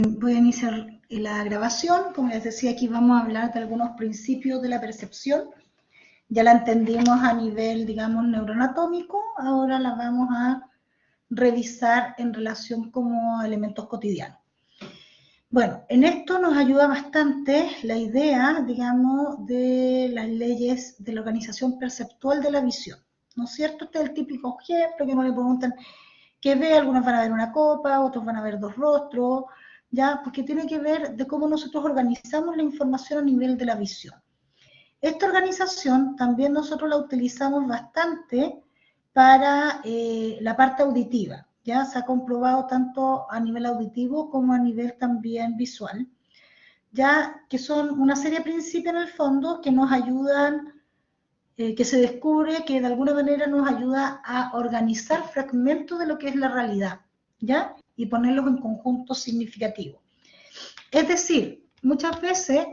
Voy a iniciar la grabación. Como les decía, aquí vamos a hablar de algunos principios de la percepción. Ya la entendimos a nivel, digamos, neuroanatómico. Ahora la vamos a revisar en relación como elementos cotidianos. Bueno, en esto nos ayuda bastante la idea, digamos, de las leyes de la organización perceptual de la visión. ¿No es cierto? Este es el típico ejemplo que nos le preguntan qué ve. Algunos van a ver una copa, otros van a ver dos rostros, ¿ya? Porque tiene que ver de cómo nosotros organizamos la información a nivel de la visión. Esta organización también nosotros la utilizamos bastante para la parte auditiva, ¿ya? Se ha comprobado tanto a nivel auditivo como a nivel también visual, ya que son una serie de principios en el fondo que nos ayudan, que se descubre que de alguna manera nos ayuda a organizar fragmentos de lo que es la realidad, ¿ya? Y ponerlos en conjuntos significativos. Es decir, muchas veces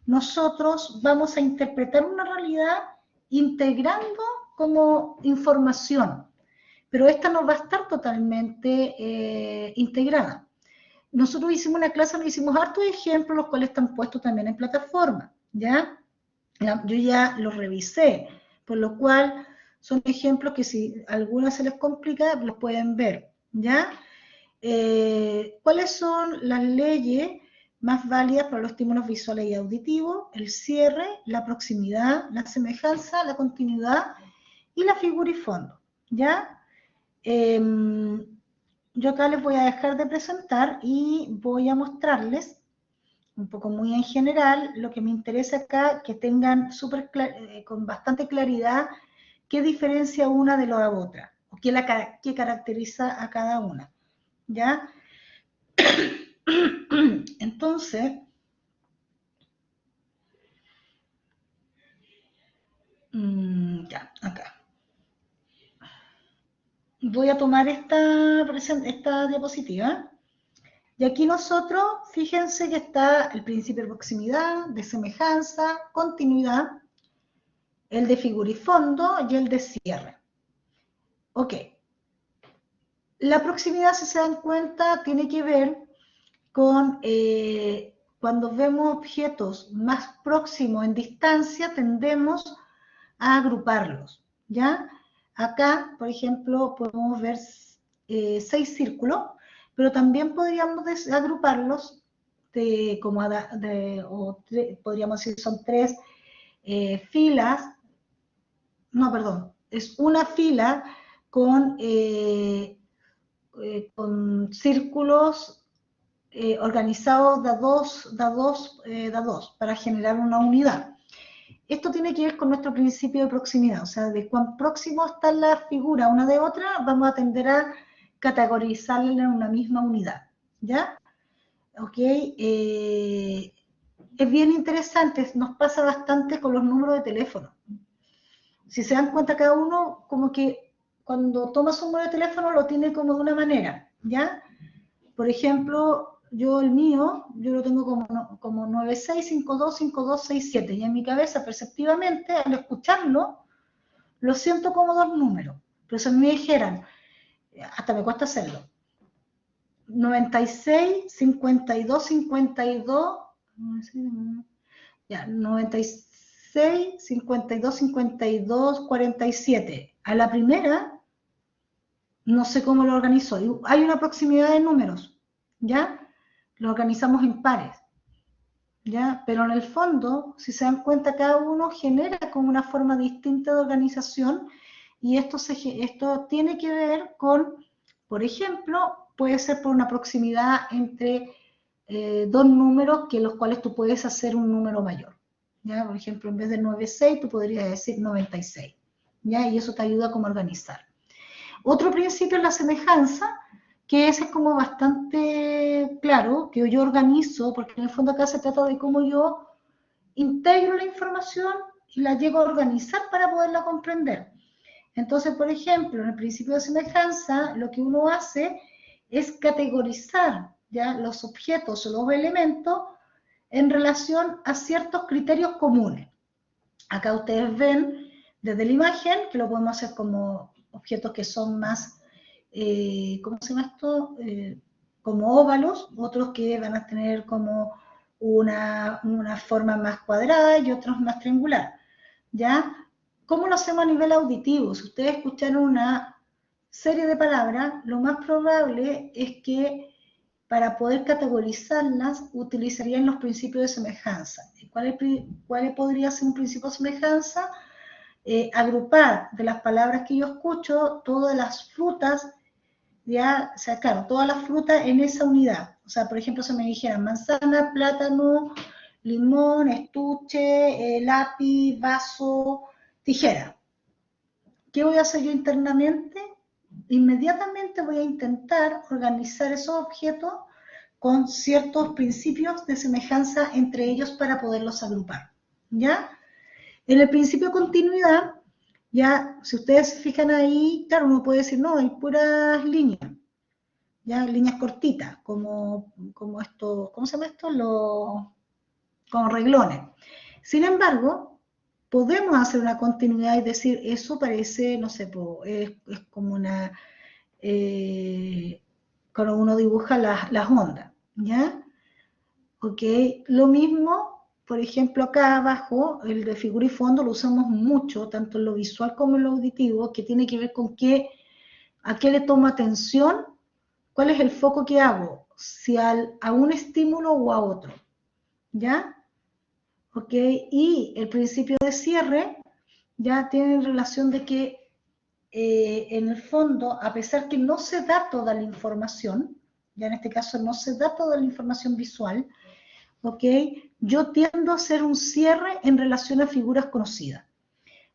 nosotros vamos a interpretar una realidad integrando como información, pero esta no va a estar totalmente integrada. Nosotros hicimos una clase, nos hicimos hartos ejemplos, los cuales están puestos también en plataforma, ¿ya? Yo ya los revisé, por lo cual son ejemplos que si a alguna se les complica, los pueden ver, ¿ya? ¿Cuáles son las leyes más válidas para los estímulos visuales y auditivos? El cierre, la proximidad, la semejanza, la continuidad y la figura y fondo, ¿ya? Yo acá les voy a dejar de presentar y voy a mostrarles un poco muy en general. Lo que me interesa acá, que tengan con bastante claridad qué diferencia una de la otra, o qué caracteriza a cada una, ¿ya? Entonces, ya, acá. Voy a tomar esta diapositiva. Y aquí nosotros, fíjense que está el principio de proximidad, de semejanza, continuidad, el de figura y fondo y el de cierre. Ok. La proximidad, si se dan cuenta, tiene que ver con cuando vemos objetos más próximos en distancia, tendemos a agruparlos, ¿ya? Acá, por ejemplo, podemos ver 6 círculos, pero también podríamos agruparlos podríamos decir son 3 filas, no, perdón, es una fila con círculos organizados de a dos para generar una unidad. Esto tiene que ver con nuestro principio de proximidad, o sea, de cuán próximo está la figura una de otra, vamos a tender a categorizarla en una misma unidad, ¿ya? Ok, es bien interesante, nos pasa bastante con los números de teléfono. Si se dan cuenta, cada uno como que cuando toma su número de teléfono lo tiene como de una manera, ¿ya? Por ejemplo, el mío, yo lo tengo como 96525267 y en mi cabeza, perceptivamente, al escucharlo, lo siento como 2 números. Pero si me dijeran, hasta me cuesta hacerlo, 96, 52, 52, ya, 96, 52, 52, 47. A la primera, no sé cómo lo organizó. Hay una proximidad de números, ¿ya? Lo organizamos en pares, ¿ya? Pero en el fondo, si se dan cuenta, cada uno genera como una forma distinta de organización y esto tiene que ver con, por ejemplo, puede ser por una proximidad entre 2 números que los cuales tú puedes hacer un número mayor, ¿ya? Por ejemplo, en vez de 96, tú podrías decir 96, ¿ya? Y eso te ayuda como a organizar. Otro principio es la semejanza, que ese es como bastante claro, que yo organizo, porque en el fondo acá se trata de cómo yo integro la información y la llego a organizar para poderla comprender. Entonces, por ejemplo, en el principio de semejanza, lo que uno hace es categorizar, ¿ya?, los objetos o los elementos en relación a ciertos criterios comunes. Acá ustedes ven desde la imagen que lo podemos hacer como objetos que son más, ¿cómo se llama esto? como óvalos, otros que van a tener como una forma más cuadrada y otros más triangular, ¿ya? ¿Cómo lo hacemos a nivel auditivo? Si ustedes escucharon una serie de palabras, lo más probable es que para poder categorizarlas utilizarían los principios de semejanza. ¿Cuál podría ser un principio de semejanza? Agrupar de las palabras que yo escucho todas las frutas, ya, o sea, claro, todas las frutas en esa unidad. O sea, por ejemplo, si me dijeran manzana, plátano, limón, estuche, lápiz, vaso, tijera. ¿Qué voy a hacer yo internamente? Inmediatamente voy a intentar organizar esos objetos con ciertos principios de semejanza entre ellos para poderlos agrupar, ¿ya? En el principio de continuidad, ya, si ustedes se fijan ahí, claro, uno puede decir, no, hay puras líneas, ya, líneas cortitas, como esto, ¿cómo se llama esto? Como reglones. Sin embargo, podemos hacer una continuidad y decir, eso parece, no sé, es como una, cuando uno dibuja las ondas, ¿ya? Ok, lo mismo, por ejemplo, acá abajo, el de figura y fondo lo usamos mucho, tanto en lo visual como en lo auditivo, que tiene que ver con a qué le tomo atención, cuál es el foco que hago, si a un estímulo o a otro, ¿ya? Ok, y el principio de cierre ya tiene relación de que en el fondo, a pesar que no se da toda la información, ya en este caso no se da toda la información visual, ¿ok? Yo tiendo a hacer un cierre en relación a figuras conocidas.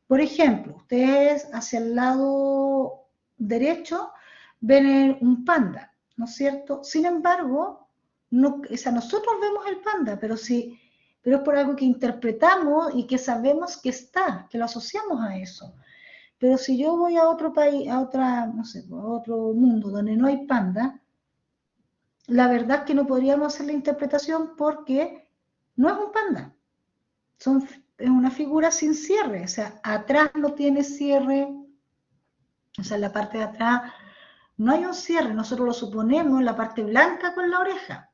Por ejemplo, ustedes hacia el lado derecho ven un panda, ¿no es cierto? Sin embargo, no, o sea, nosotros vemos el panda, pero es por algo que interpretamos y que sabemos que está, que lo asociamos a eso. Pero si yo voy a otro país, no sé, a otro mundo donde no hay panda, la verdad es que no podríamos hacer la interpretación porque no es un panda, es una figura sin cierre, o sea, atrás no tiene cierre, o sea, en la parte de atrás no hay un cierre, nosotros lo suponemos en la parte blanca con la oreja,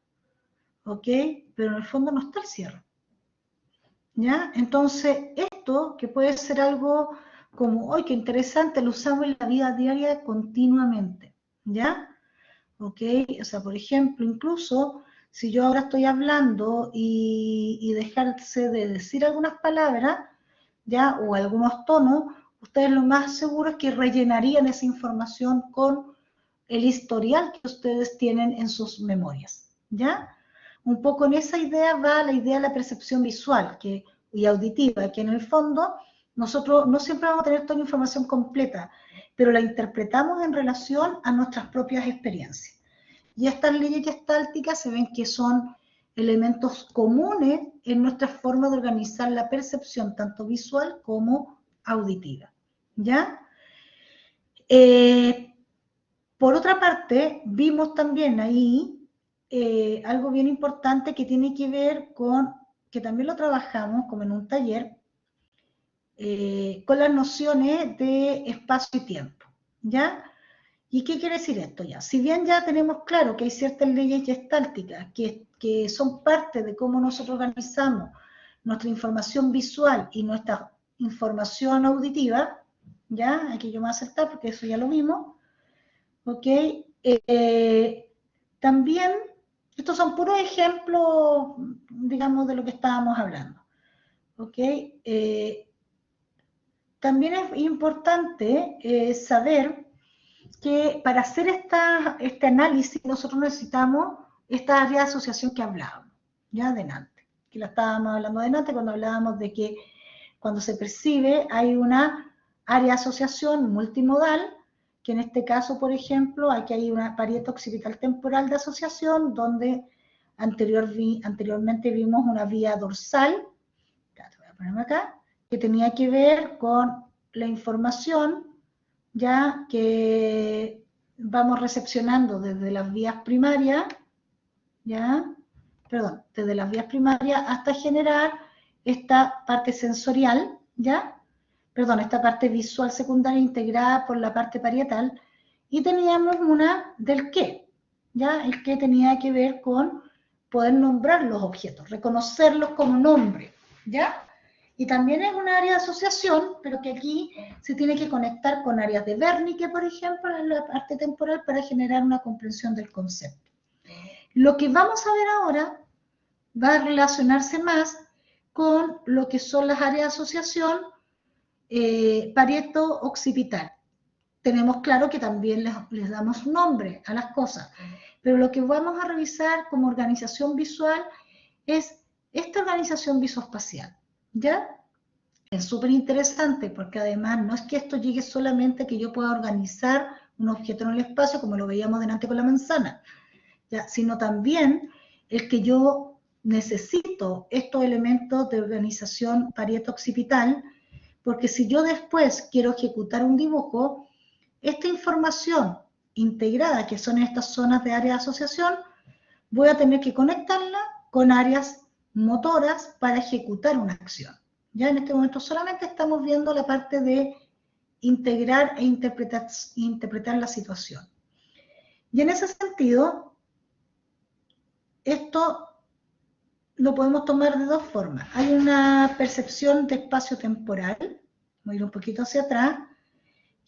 ¿ok? Pero en el fondo no está el cierre, ¿ya? Entonces, esto que puede ser algo como, ¡ay, qué interesante! Lo usamos en la vida diaria continuamente, ¿ya? ¿Ok? O sea, por ejemplo, incluso si yo ahora estoy hablando y dejarse de decir algunas palabras, ¿ya? O algunos tonos, ustedes lo más seguro es que rellenarían esa información con el historial que ustedes tienen en sus memorias, ¿ya? Un poco en esa idea va la idea de la percepción visual y auditiva, que en el fondo nosotros no siempre vamos a tener toda la información completa, pero la interpretamos en relación a nuestras propias experiencias. Y estas leyes gestálticas se ven que son elementos comunes en nuestra forma de organizar la percepción, tanto visual como auditiva, ¿ya? Por otra parte, vimos también ahí algo bien importante que tiene que ver con, que también lo trabajamos como en un taller, con las nociones de espacio y tiempo, ¿ya? ¿Y qué quiere decir esto ya? Si bien ya tenemos claro que hay ciertas leyes gestálticas que son parte de cómo nosotros organizamos nuestra información visual y nuestra información auditiva, ¿ya? Aquí yo me voy a saltar porque eso ya lo vimos, ¿ok? También, estos son puros ejemplos, digamos, de lo que estábamos hablando, ¿ok? También es importante saber que para hacer este análisis nosotros necesitamos esta área de asociación que hablábamos, ya adelante, que la estábamos hablando adelante cuando hablábamos de que cuando se percibe hay una área de asociación multimodal, que en este caso, por ejemplo, aquí hay una pareto occipital temporal de asociación donde anteriormente vimos una vía dorsal, voy a ponerme acá, que tenía que ver con la información ya que vamos recepcionando desde las vías primarias, ya, perdón, desde las vías primarias hasta generar esta parte sensorial, ya, perdón, esta parte visual secundaria integrada por la parte parietal, y teníamos una del qué. ¿ya? El que tenía que ver con poder nombrar los objetos, reconocerlos como nombre, ¿ya? Y también es un área de asociación, pero que aquí se tiene que conectar con áreas de Wernicke, por ejemplo, en la parte temporal, para generar una comprensión del concepto. Lo que vamos a ver ahora va a relacionarse más con lo que son las áreas de asociación Pareto-occipital. Tenemos claro que también les damos nombre a las cosas, pero lo que vamos a revisar como organización visual es esta organización visoespacial, ¿ya? Es súper interesante porque además no es que esto llegue solamente a que yo pueda organizar un objeto en el espacio como lo veíamos delante con la manzana, ¿ya? Sino también el que yo necesito estos elementos de organización parieto-occipital, porque si yo después quiero ejecutar un dibujo, esta información integrada, que son estas zonas de área de asociación, voy a tener que conectarla con áreas motoras para ejecutar una acción. Ya en este momento solamente estamos viendo la parte de integrar e interpretar la situación. Y en ese sentido, esto lo podemos tomar de dos formas. Hay una percepción de espacio temporal, voy a ir un poquito hacia atrás,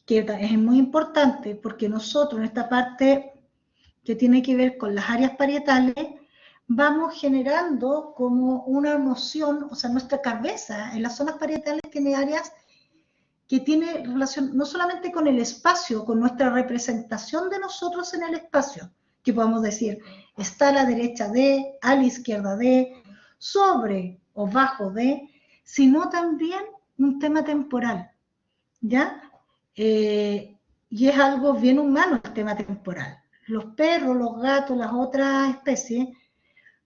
que es muy importante porque nosotros en esta parte que tiene que ver con las áreas parietales, vamos generando como una noción, o sea, nuestra cabeza en las zonas parietales tiene áreas que tiene relación no solamente con el espacio, con nuestra representación de nosotros en el espacio, que podemos decir, está a la derecha de, a la izquierda de, sobre o bajo de, sino también un tema temporal, ¿ya? Y es algo bien humano el tema temporal. Los perros, los gatos, las otras especies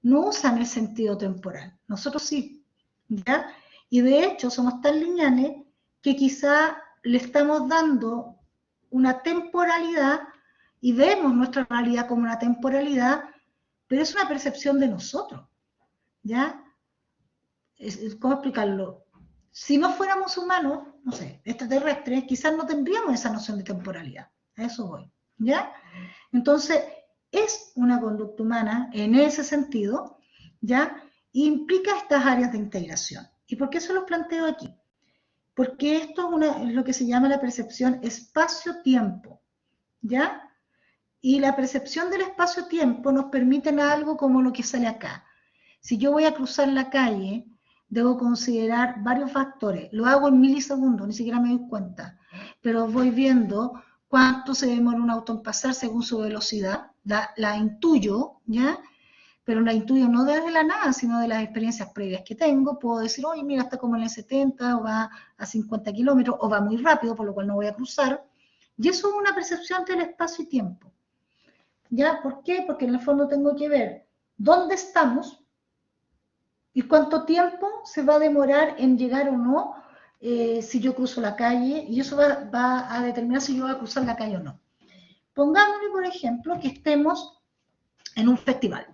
no usan el sentido temporal. Nosotros sí, ¿ya? Y de hecho somos tan lineales que quizá le estamos dando una temporalidad y vemos nuestra realidad como una temporalidad, pero es una percepción de nosotros, ¿ya? ¿Cómo explicarlo? Si no fuéramos humanos, no sé, extraterrestres, quizás no tendríamos esa noción de temporalidad. A eso voy, ¿ya? Entonces, es una conducta humana en ese sentido, ¿ya? Y implica estas áreas de integración. ¿Y por qué se los planteo aquí? Porque esto es lo que se llama la percepción espacio-tiempo, ¿ya? Y la percepción del espacio-tiempo nos permite algo como lo que sale acá. Si yo voy a cruzar la calle, debo considerar varios factores. Lo hago en milisegundos, ni siquiera me doy cuenta. Pero voy viendo cuánto se demora un auto en pasar según su velocidad. La intuyo, ¿ya? Pero la intuyo no desde la nada, sino de las experiencias previas que tengo. Puedo decir, oye, mira, está como en el 70, o va a 50 kilómetros, o va muy rápido, por lo cual no voy a cruzar. Y eso es una percepción del espacio y tiempo. ¿Ya? ¿Por qué? Porque en el fondo tengo que ver dónde estamos y cuánto tiempo se va a demorar en llegar o no si yo cruzo la calle, y eso va a determinar si yo voy a cruzar la calle o no. Pongámosle, por ejemplo, que estemos en un festival,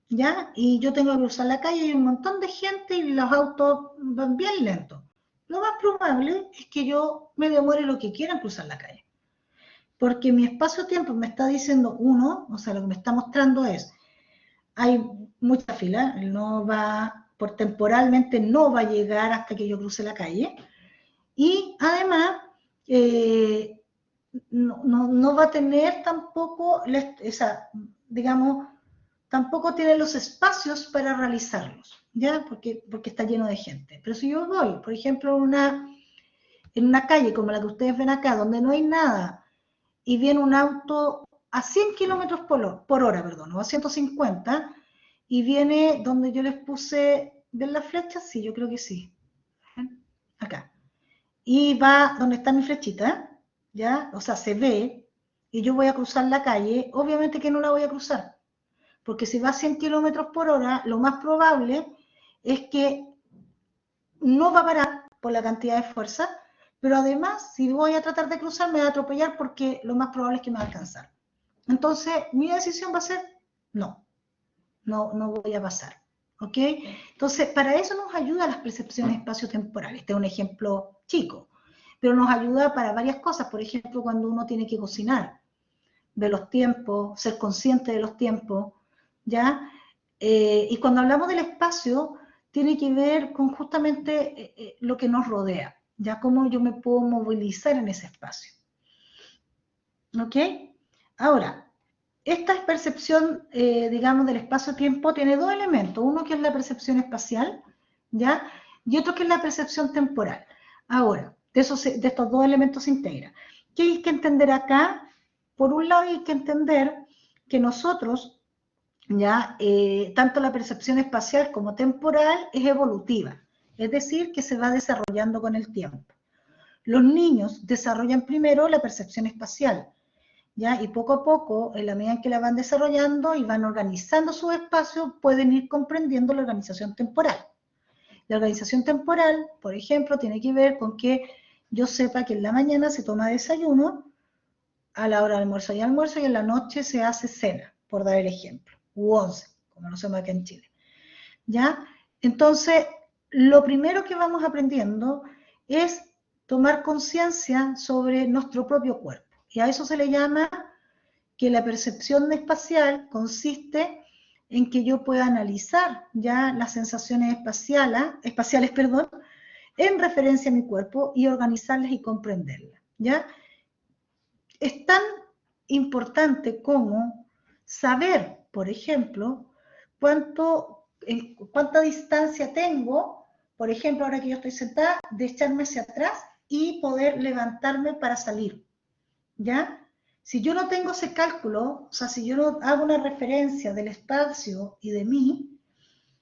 ¿ya? Y yo tengo que cruzar la calle y hay un montón de gente y los autos van bien lentos. Lo más probable es que yo me demore lo que quiera en cruzar la calle. Porque mi espacio-tiempo me está diciendo uno, o sea, lo que me está mostrando es, hay mucha fila, no va, por temporalmente no va a llegar hasta que yo cruce la calle, y además no va a tener tampoco, esa, digamos, tampoco tiene los espacios para realizarlos, ¿ya? Porque está lleno de gente. Pero si yo voy, por ejemplo, en una calle como la que ustedes ven acá, donde no hay nada, y viene un auto a 100 kilómetros por hora, perdón, o a 150, y viene donde yo les puse, ¿ven la flecha? Sí, yo creo que sí. Acá. Y va donde está mi flechita, ¿ya? O sea, se ve, y yo voy a cruzar la calle, obviamente que no la voy a cruzar, porque si va a 100 kilómetros por hora, lo más probable es que no va a parar por la cantidad de fuerza, pero además, si voy a tratar de cruzar, me va a atropellar porque lo más probable es que me va a alcanzar. Entonces, mi decisión va a ser, no voy a pasar. ¿Ok? Entonces, para eso nos ayuda las percepciones espaciotemporales. Este es un ejemplo chico, pero nos ayuda para varias cosas. Por ejemplo, cuando uno tiene que cocinar. de los tiempos, ser consciente de los tiempos, ¿ya? Y cuando hablamos del espacio, tiene que ver con justamente lo que nos rodea, ya cómo yo me puedo movilizar en ese espacio. ¿Ok? Ahora, esta percepción, digamos, del espacio-tiempo tiene dos elementos. Uno que es la percepción espacial, ¿ya? Y otro que es la percepción temporal. Ahora, de estos dos elementos se integra. ¿Qué hay que entender acá? Por un lado hay que entender que nosotros, ya, tanto la percepción espacial como temporal es evolutiva, es decir, que se va desarrollando con el tiempo. Los niños desarrollan primero la percepción espacial, ¿ya? Y poco a poco, en la medida en que la van desarrollando y van organizando su espacio, pueden ir comprendiendo la organización temporal. La organización temporal, por ejemplo, tiene que ver con que yo sepa que en la mañana se toma desayuno, a la hora del almuerzo y en la noche se hace cena, por dar el ejemplo, u 11, como lo hacemos acá en Chile, ¿ya? Entonces, lo primero que vamos aprendiendo es tomar conciencia sobre nuestro propio cuerpo, y a eso se le llama que la percepción espacial consiste en que yo pueda analizar ya las sensaciones espaciales, en referencia a mi cuerpo y organizarlas y comprenderlas, ¿ya? Es tan importante como saber, por ejemplo, cuánta distancia tengo, por ejemplo, ahora que yo estoy sentada, de echarme hacia atrás y poder levantarme para salir, ¿ya? Si yo no tengo ese cálculo, o sea, si yo no hago una referencia del espacio y de mí,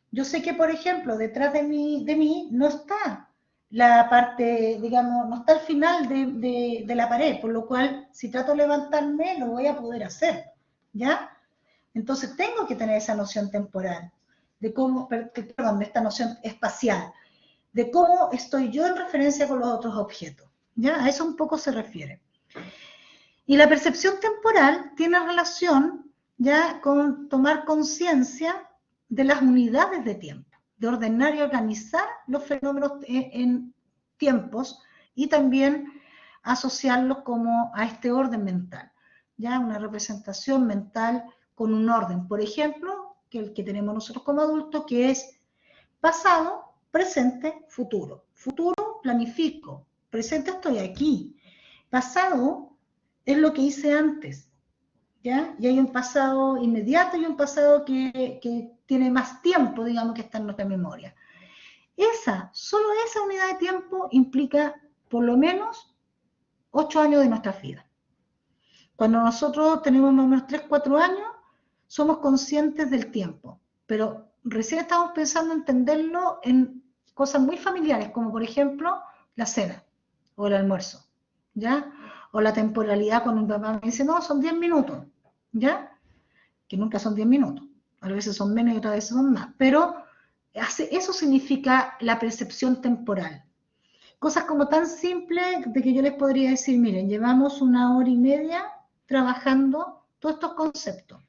yo sé que, por ejemplo, detrás de mí no está la parte, digamos, no está el final de la pared, por lo cual, si trato de levantarme, lo voy a poder hacer, ¿ya? Entonces, tengo que tener esa noción temporal, de esta noción espacial, de cómo estoy yo en referencia con los otros objetos, ¿ya? A eso un poco se refiere. Y la percepción temporal tiene relación ya con tomar conciencia de las unidades de tiempo, de ordenar y organizar los fenómenos en tiempos y también asociarlos como a este orden mental, ya una representación mental con un orden, por ejemplo, que el que tenemos nosotros como adultos, que es pasado, presente, futuro. Futuro, planifico. Presente, estoy aquí. Pasado es lo que hice antes, ¿ya? Y hay un pasado inmediato y un pasado que tiene más tiempo, digamos, que está en nuestra memoria. Solo esa unidad de tiempo implica por lo menos 8 años de nuestra vida. Cuando nosotros tenemos más o menos 3, 4 años, somos conscientes del tiempo, pero recién estamos pensando en entenderlo en cosas muy familiares, como por ejemplo la cena o el almuerzo, ¿ya? O la temporalidad, cuando mi papá me dice, no, son 10 minutos, ¿ya? Que nunca son 10 minutos, a veces son menos y otras veces son más, pero eso significa la percepción temporal. Cosas como tan simples de que yo les podría decir, miren, llevamos 1 hora y media trabajando todos estos conceptos,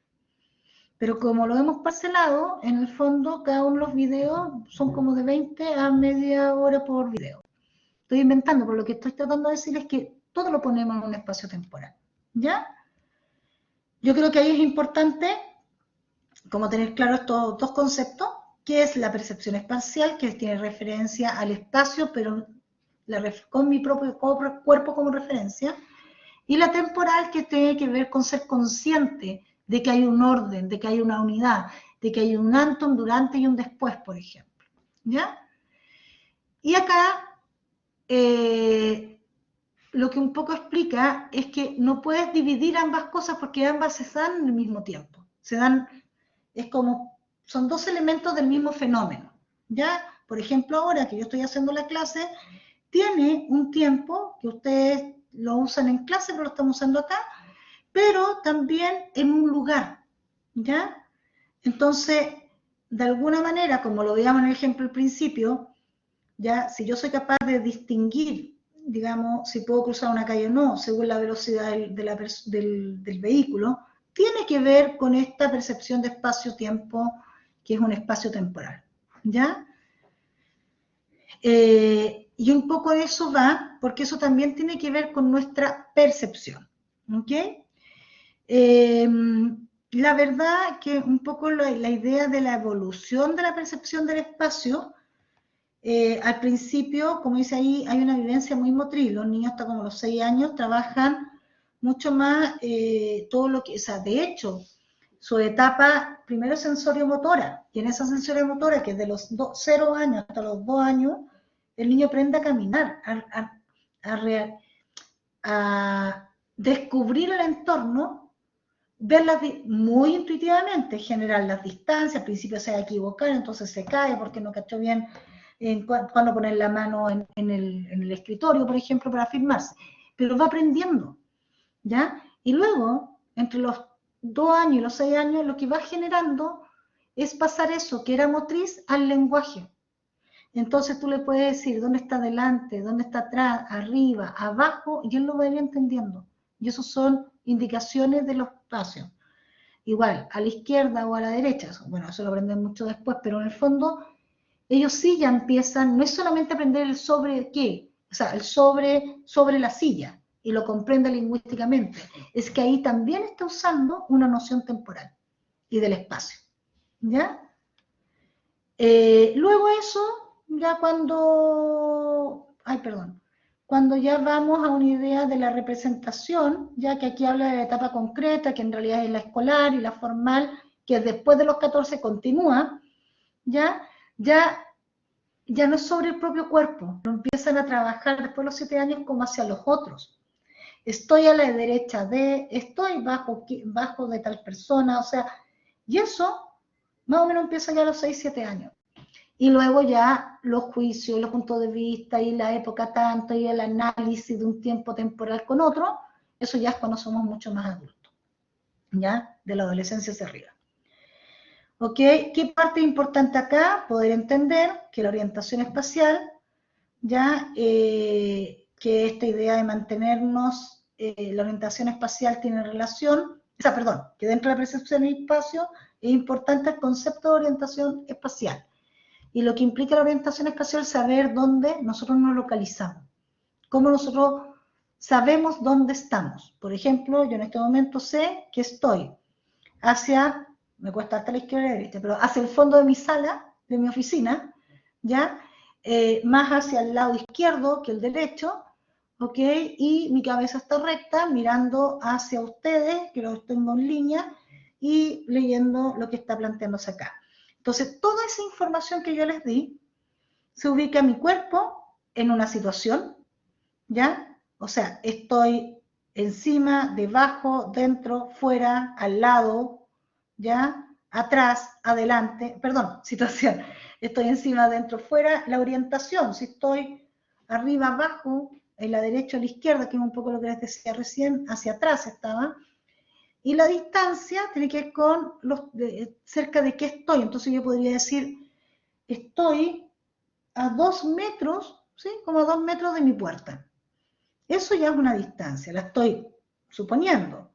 pero como lo hemos parcelado, en el fondo cada uno de los videos son como de 20 a media hora por video. Estoy inventando, pero lo que estoy tratando de decir es que todo lo ponemos en un espacio temporal, ¿ya? Yo creo que ahí es importante como tener claro estos dos conceptos, que es la percepción espacial, que tiene referencia al espacio, pero con mi propio cuerpo como referencia, y la temporal, que tiene que ver con ser consciente de que hay un orden, de que hay una unidad, de que hay un antes, un durante y un después, por ejemplo, ¿ya? Y acá lo que un poco explica es que no puedes dividir ambas cosas porque ambas se dan en el mismo tiempo. Es como, son dos elementos del mismo fenómeno, ¿ya? Por ejemplo, ahora que yo estoy haciendo la clase, tiene un tiempo que ustedes lo usan en clase, pero lo estamos usando acá, pero también en un lugar, ¿ya? Entonces, de alguna manera, como lo veíamos en el ejemplo al principio, ya, si yo soy capaz de distinguir, digamos, si puedo cruzar una calle o no, según la velocidad del vehículo, tiene que ver con esta percepción de espacio-tiempo, que es un espacio temporal, ¿ya? Y un poco de eso va, porque eso también tiene que ver con nuestra percepción, ¿ok? La verdad que un poco la idea de la evolución de la percepción del espacio, al principio, como dice ahí, hay una vivencia muy motriz. Los niños hasta como los 6 años trabajan mucho más todo lo que, o sea, de hecho, su etapa primero sensorio-motora, y en esa sensorio-motora, que es de los 0 años hasta los 2 años, el niño aprende a caminar, a descubrir el entorno, verlas muy intuitivamente, generar las distancias, al principio se va a equivocar, entonces se cae porque no cachó bien cuando poner la mano en el escritorio, por ejemplo, para firmarse, pero va aprendiendo, ¿ya? Y luego, entre los 2 años y los 6 años, lo que va generando es pasar eso, que era motriz, al lenguaje. Entonces tú le puedes decir dónde está adelante, dónde está atrás, arriba, abajo, y él lo va a ir entendiendo. Y eso son indicaciones de los espacios. Igual, a la izquierda o a la derecha, bueno, eso lo aprenden mucho después, pero en el fondo ellos sí ya empiezan, no es solamente aprender el sobre qué, o sea, el sobre la silla, y lo comprende lingüísticamente, es que ahí también está usando una noción temporal y del espacio, ¿ya? Luego eso, ya cuando ya vamos a una idea de la representación, ya que aquí habla de la etapa concreta, que en realidad es la escolar y la formal, que después de los 14 continúa, ya, ya, ya no es sobre el propio cuerpo, lo empiezan a trabajar después de los 7 años como hacia los otros. Estoy a la derecha de, estoy bajo de tal persona, o sea, y eso más o menos empieza ya a los 6, 7 años. Y luego ya los juicios, los puntos de vista y la época tanto y el análisis de un tiempo temporal con otro, eso ya es cuando somos mucho más adultos, ¿ya? De la adolescencia hacia arriba. ¿Ok? ¿Qué parte importante acá? Poder entender que la orientación espacial, ya, que esta idea de mantenernos, la orientación espacial tiene relación, o sea, perdón, que dentro de la percepción del espacio es importante el concepto de orientación espacial. Y lo que implica la orientación espacial es saber dónde nosotros nos localizamos, cómo nosotros sabemos dónde estamos. Por ejemplo, yo en este momento sé que estoy hacia, me cuesta hasta la izquierda y la derecha, pero hacia el fondo de mi sala, de mi oficina, ¿ya? Más hacia el lado izquierdo que el derecho, ¿ok? Y mi cabeza está recta, mirando hacia ustedes, que los tengo en línea, y leyendo lo que está planteándose acá. Entonces, toda esa información que yo les di, se ubica mi cuerpo en una situación, ¿ya? O sea, estoy encima, debajo, dentro, fuera, al lado, ¿ya? Atrás, adelante, perdón, situación. Estoy encima, dentro, fuera, la orientación, si estoy arriba, abajo, en la derecha o la izquierda, que es un poco lo que les decía recién, hacia atrás estaba, y la distancia tiene que ver con cerca de qué estoy. Entonces yo podría decir, estoy a 2 metros, ¿sí? Como a 2 metros de mi puerta. Eso ya es una distancia, la estoy suponiendo,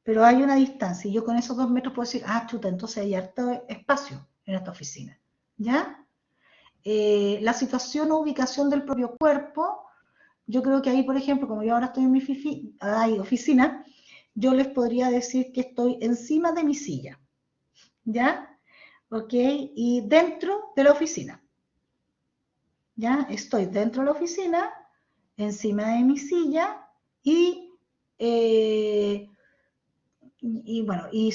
pero hay una distancia y yo con esos 2 metros puedo decir, ah, chuta, entonces hay harto espacio en esta oficina, ¿ya? La situación o ubicación del propio cuerpo, yo creo que ahí, por ejemplo, como yo ahora estoy en mi oficina, yo les podría decir que estoy encima de mi silla, ¿ya? ¿Ok? Y dentro de la oficina, ¿ya? Estoy dentro de la oficina, encima de mi silla y, bueno, y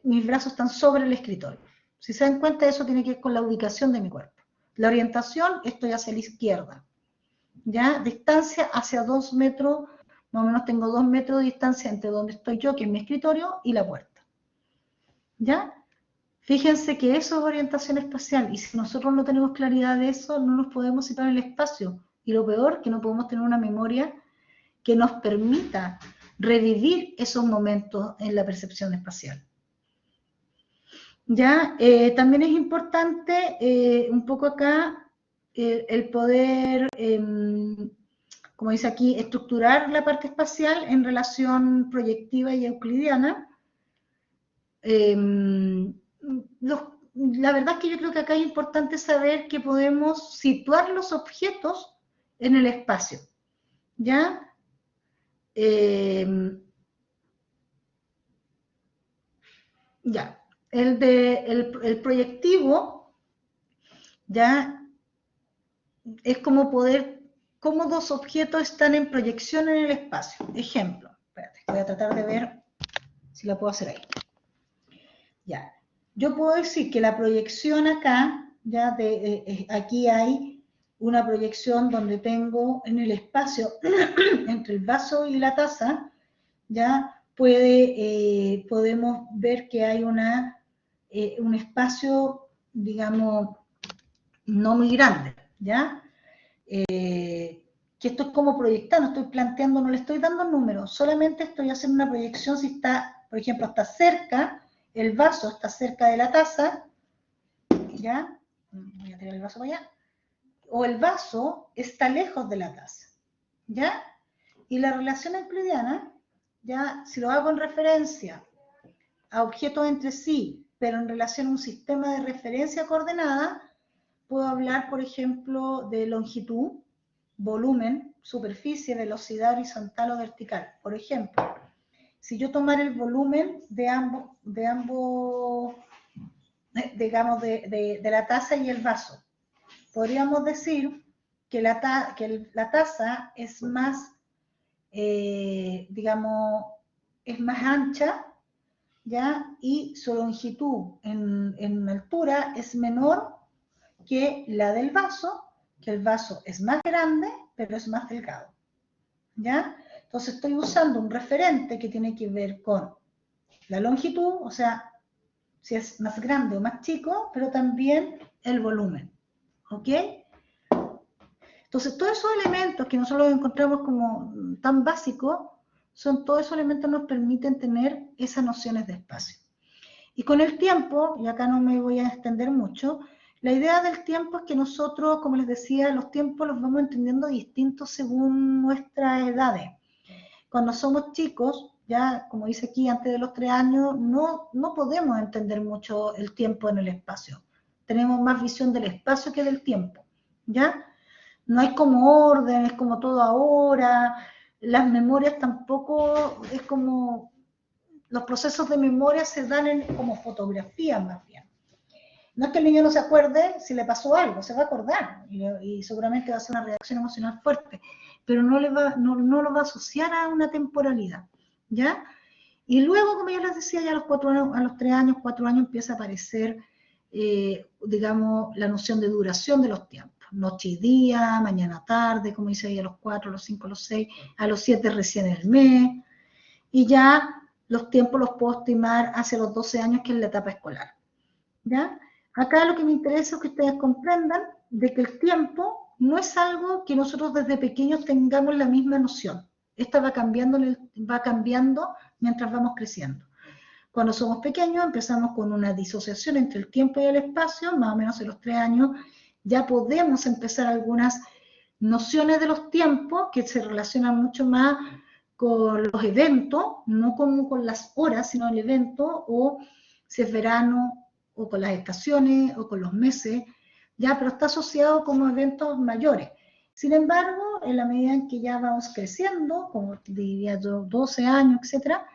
mis brazos están sobre el escritorio. Si se dan cuenta, eso tiene que ver con la ubicación de mi cuerpo. La orientación, estoy hacia la izquierda, ¿ya? Distancia hacia 2 metros, más o menos tengo 2 metros de distancia entre donde estoy yo, que es mi escritorio, y la puerta, ¿ya? Fíjense que eso es orientación espacial y si nosotros no tenemos claridad de eso, no nos podemos situar en el espacio. Y lo peor, que no podemos tener una memoria que nos permita revivir esos momentos en la percepción espacial. Ya, también es importante un poco acá el poder, como dice aquí, estructurar la parte espacial en relación proyectiva y euclidiana. La verdad es que yo creo que acá es importante saber que podemos situar los objetos en el espacio, ¿ya? Ya, el proyectivo, ya, es como cómo dos objetos están en proyección en el espacio. Ejemplo, espérate, voy a tratar de ver si la puedo hacer ahí. Ya, yo puedo decir que la proyección acá, ya, aquí hay una proyección donde tengo en el espacio entre el vaso y la taza, ya podemos ver que hay un espacio, digamos, no muy grande, ¿ya? Que esto es como proyectar, no estoy planteando, no le estoy dando números, solamente estoy haciendo una proyección si está, por ejemplo, está cerca, el vaso está cerca de la taza, ¿ya? Voy a tirar el vaso para allá. O el vaso está lejos de la taza, ¿ya? Y la relación euclidiana, ya, si lo hago en referencia a objetos entre sí, pero en relación a un sistema de referencia coordenada, puedo hablar, por ejemplo, de longitud, volumen, superficie, velocidad horizontal o vertical. Por ejemplo, si yo tomara el volumen de ambos digamos, de la taza y el vaso, podríamos decir que la taza es más, digamos, es más ancha, ¿ya? Y su longitud en altura es menor que la del vaso, que el vaso es más grande, pero es más delgado, ¿ya? Entonces estoy usando un referente que tiene que ver con la longitud, o sea, si es más grande o más chico, pero también el volumen, ¿ok? Entonces todos esos elementos que nosotros encontramos como tan básicos, todos esos elementos nos permiten tener esas nociones de espacio. Y con el tiempo, y acá no me voy a extender mucho, la idea del tiempo es que nosotros, como les decía, los tiempos los vamos entendiendo distintos según nuestras edades. Cuando somos chicos, ya como dice aquí, antes de los 3 años, no podemos entender mucho el tiempo en el espacio. Tenemos más visión del espacio que del tiempo, ¿ya? No hay como orden, es como todo ahora, las memorias tampoco, es como, los procesos de memoria se dan como fotografías más bien. No es que el niño no se acuerde si le pasó algo, se va a acordar y seguramente va a ser una reacción emocional fuerte, pero no lo va a asociar a una temporalidad, ¿ya? Y luego, como ya les decía, ya a los 4 años, a los 3 años, 4 años empieza a aparecer, digamos, la noción de duración de los tiempos. Noche y día, mañana tarde, como dice ahí, a los 4, a los 5, a los 6, a los 7 recién el mes, y ya los tiempos los puedo estimar hacia los 12 años, que es la etapa escolar, ¿ya? Acá lo que me interesa es que ustedes comprendan de que el tiempo no es algo que nosotros desde pequeños tengamos la misma noción. Esta va cambiando mientras vamos creciendo. Cuando somos pequeños empezamos con una disociación entre el tiempo y el espacio, más o menos a los 3 años ya podemos empezar algunas nociones de los tiempos que se relacionan mucho más con los eventos, no como con las horas, sino el evento, o si es verano, o con las estaciones, o con los meses, ya, pero está asociado como eventos mayores. Sin embargo, en la medida en que ya vamos creciendo, como diría yo, 12 años, etcétera,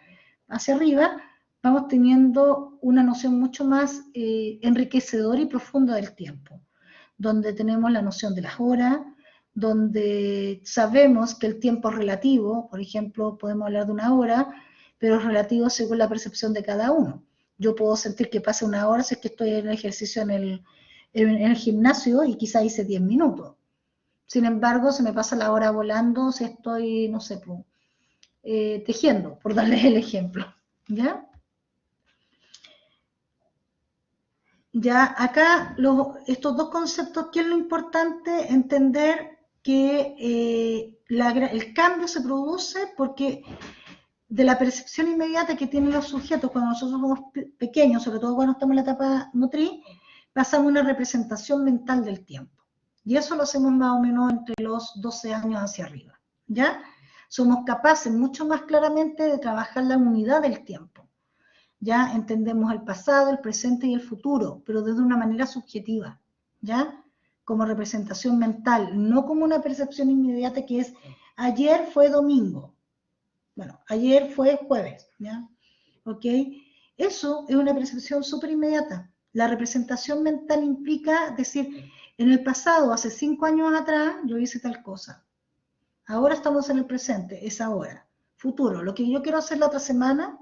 hacia arriba, vamos teniendo una noción mucho más enriquecedora y profunda del tiempo, donde tenemos la noción de las horas, donde sabemos que el tiempo es relativo, por ejemplo, podemos hablar de una hora, pero es relativo según la percepción de cada uno. Yo puedo sentir que pasa una hora si es que estoy en el ejercicio en el gimnasio y quizá hice 10 minutos. Sin embargo, se me pasa la hora volando si estoy, no sé, tejiendo, por darles el ejemplo, ¿ya? Ya acá estos dos conceptos, ¿qué es lo importante? Entender que el cambio se produce porque de la percepción inmediata que tienen los sujetos cuando nosotros somos pequeños, sobre todo cuando estamos en la etapa motriz, pasamos a una representación mental del tiempo. Y eso lo hacemos más o menos entre los 12 años hacia arriba, ¿ya? Somos capaces mucho más claramente de trabajar la unidad del tiempo. Ya entendemos el pasado, el presente y el futuro, pero desde una manera subjetiva, ¿ya? Como representación mental, no como una percepción inmediata que es ayer fue domingo, bueno, ayer fue jueves, ¿ya? ¿Ok? Eso es una percepción súper inmediata. La representación mental implica decir, en el pasado, hace 5 años atrás, yo hice tal cosa. Ahora estamos en el presente, es ahora. Futuro, lo que yo quiero hacer la otra semana,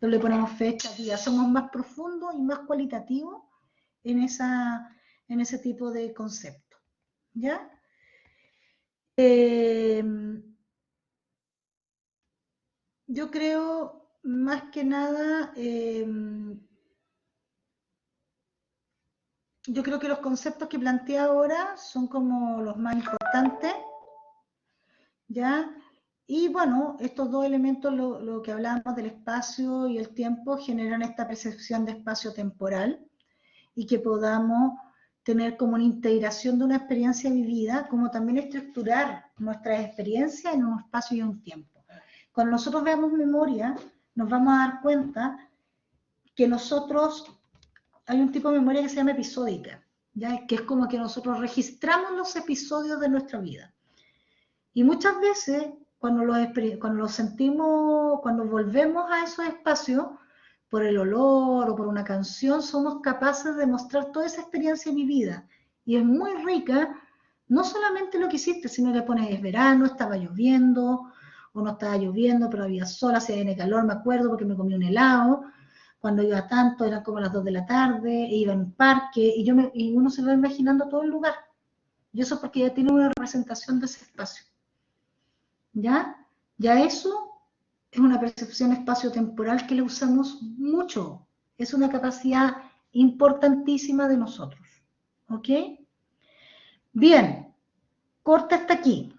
no le ponemos fecha, día, somos más profundos y más cualitativos en ese tipo de concepto. ¿Ya? Yo creo, más que nada, yo creo que los conceptos que planteé ahora son como los más importantes, ¿ya? Y bueno, estos dos elementos, lo que hablábamos del espacio y el tiempo, generan esta percepción de espacio temporal y que podamos tener como una integración de una experiencia vivida, como también estructurar nuestras experiencias en un espacio y un tiempo. Cuando nosotros veamos memoria, nos vamos a dar cuenta que nosotros, hay un tipo de memoria que se llama episódica, ¿ya? Que es como que nosotros registramos los episodios de nuestra vida. Y muchas veces, cuando los sentimos, cuando volvemos a esos espacios, por el olor o por una canción, somos capaces de mostrar toda esa experiencia vivida. Y es muy rica, no solamente lo que hiciste, sino que pones, es verano, estaba lloviendo, o no estaba lloviendo, pero había sol, hacía calor, me acuerdo, porque me comí un helado. Cuando iba tanto, eran como las 2 de la tarde, e iba en un parque, y uno se va imaginando todo el lugar. Y eso porque ya tiene una representación de ese espacio. ¿Ya? Ya eso es una percepción espacio-temporal que la usamos mucho. Es una capacidad importantísima de nosotros. ¿Ok? Bien, corta hasta aquí.